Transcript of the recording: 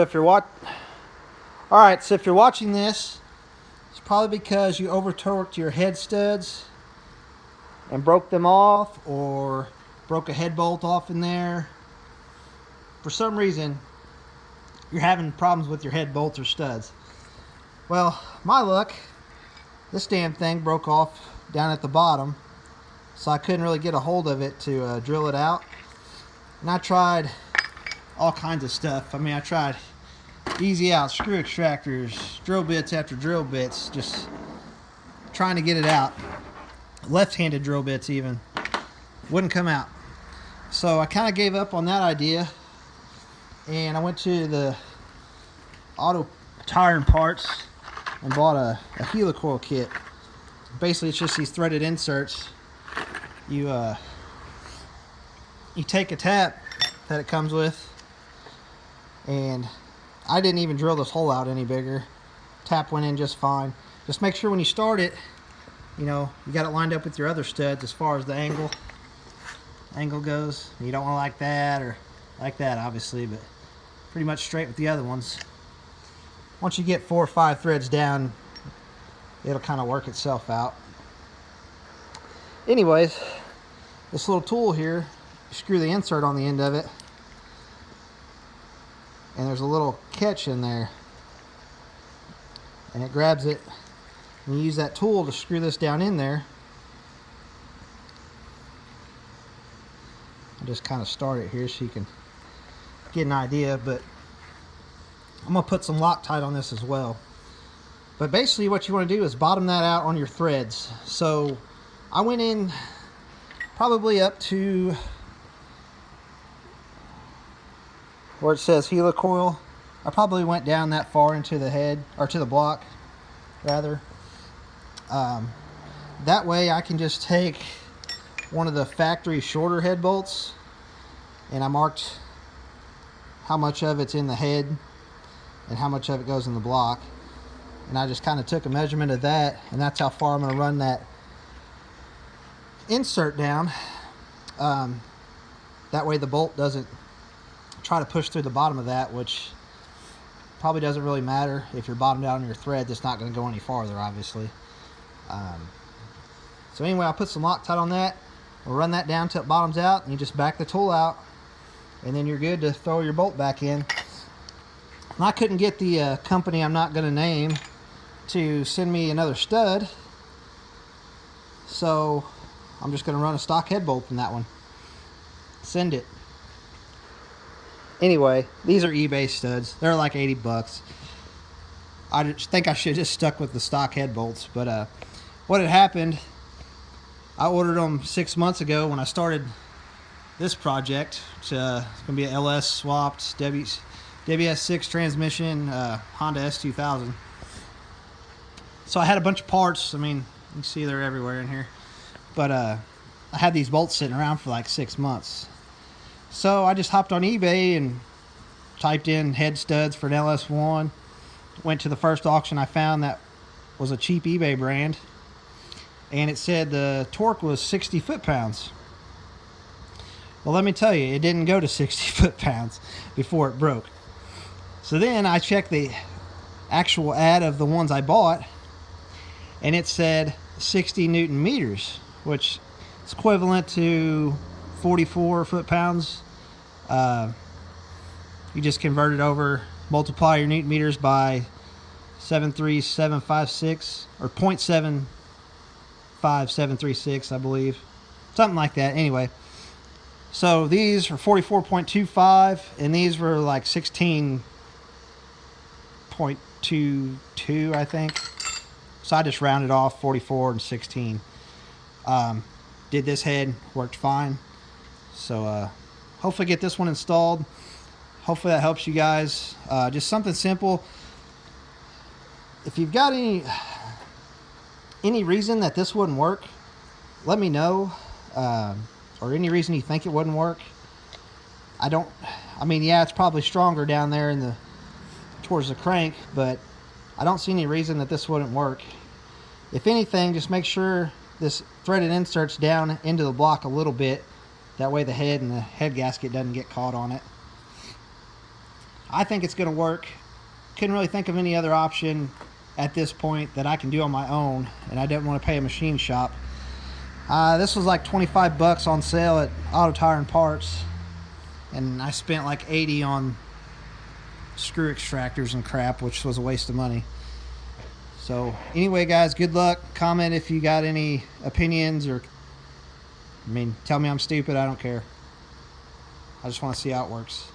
If you're Alright, so if you're watching this, it's probably because you over torqued your head studs and broke them off, or broke a head bolt off in there. For some reason, you're having problems with your head bolts or studs. Well, my luck, this damn thing broke off down at the bottom, so I couldn't really get a hold of it to drill it out. And I tried all kinds of stuff. I mean, I tried easy out, screw extractors, drill bits after drill bits, just trying to get it out. Left-handed drill bits even. Wouldn't come out. So I kind of gave up on that idea, and I went to the auto tire and parts and bought a helicoil kit. Basically, it's just these threaded inserts. You take a tap that it comes with, and I didn't even drill this hole out any bigger. Tap went in just fine. Just make sure when you start it, you know, you got it lined up with your other studs as far as the angle goes. You don't want to like that or like that, obviously, but pretty much straight with the other ones. Once you get 4 or 5 threads down, it'll kind of work itself out. Anyways, this little tool here, you screw the insert on the end of it, and there's a little catch in there, and it grabs it, and you use that tool to screw this down in there. I'll just kind of start it here so you can get an idea, but I'm going to put some Loctite on this as well. But basically what you want to do is bottom that out on your threads. So I went in probably up to where it says helicoil. I probably went down that far into the head, or to the block rather. That way I can just take one of the factory shorter head bolts, and I marked how much of it's in the head and how much of it goes in the block, and I just kind of took a measurement of that, and that's how far I'm going to run that insert down. That way the bolt doesn't try to push through the bottom of that, which probably doesn't really matter. If you're bottomed out on your thread, it's not going to go any farther, obviously. So anyway, I'll put some Loctite on that. We'll run that down till it bottoms out, and you just back the tool out, and then you're good to throw your bolt back in. And I couldn't get the company I'm not going to name to send me another stud, so I'm just going to run a stock head bolt in that one. Send it. Anyway, these are eBay studs. They're like 80 bucks. I just think I should have just stuck with the stock head bolts, but what had happened, I ordered them 6 months ago when I started this project. It's going to be an LS swapped WS6 transmission Honda S2000. So I had a bunch of parts. I mean, you can see they're everywhere in here. But I had these bolts sitting around for like 6 months. So I just hopped on eBay and typed in head studs for an LS1. Went to the first auction I found that was a cheap eBay brand, and it said the torque was 60 foot-pounds. Well, let me tell you, it didn't go to 60 foot-pounds before it broke. So then I checked the actual ad of the ones I bought, and it said 60 Newton meters, which is equivalent to 44 foot-pounds. You just convert it over, multiply your Newton meters by 73756 or 0.75736, I believe, something like that. Anyway, so these are 44.25, and these were like 16.22, I think. So I just rounded off 44 and 16. Did this head, worked fine. So hopefully get this one installed. Hopefully that helps you guys. Just something simple. If you've got any reason that this wouldn't work, let me know. Or any reason you think it wouldn't work. I mean, yeah, it's probably stronger down there towards the crank, but I don't see any reason that this wouldn't work. If anything, just make sure this threaded insert's down into the block a little bit. That way the head and the head gasket doesn't get caught on it. I think it's going to work. Couldn't really think of any other option at this point that I can do on my own, and I didn't want to pay a machine shop. This was like 25 bucks on sale at Auto Tire and Parts, and I spent like 80 on screw extractors and crap, which was a waste of money. So anyway, guys, good luck. Comment if you got any opinions, or tell me I'm stupid. I don't care. I just want to see how it works.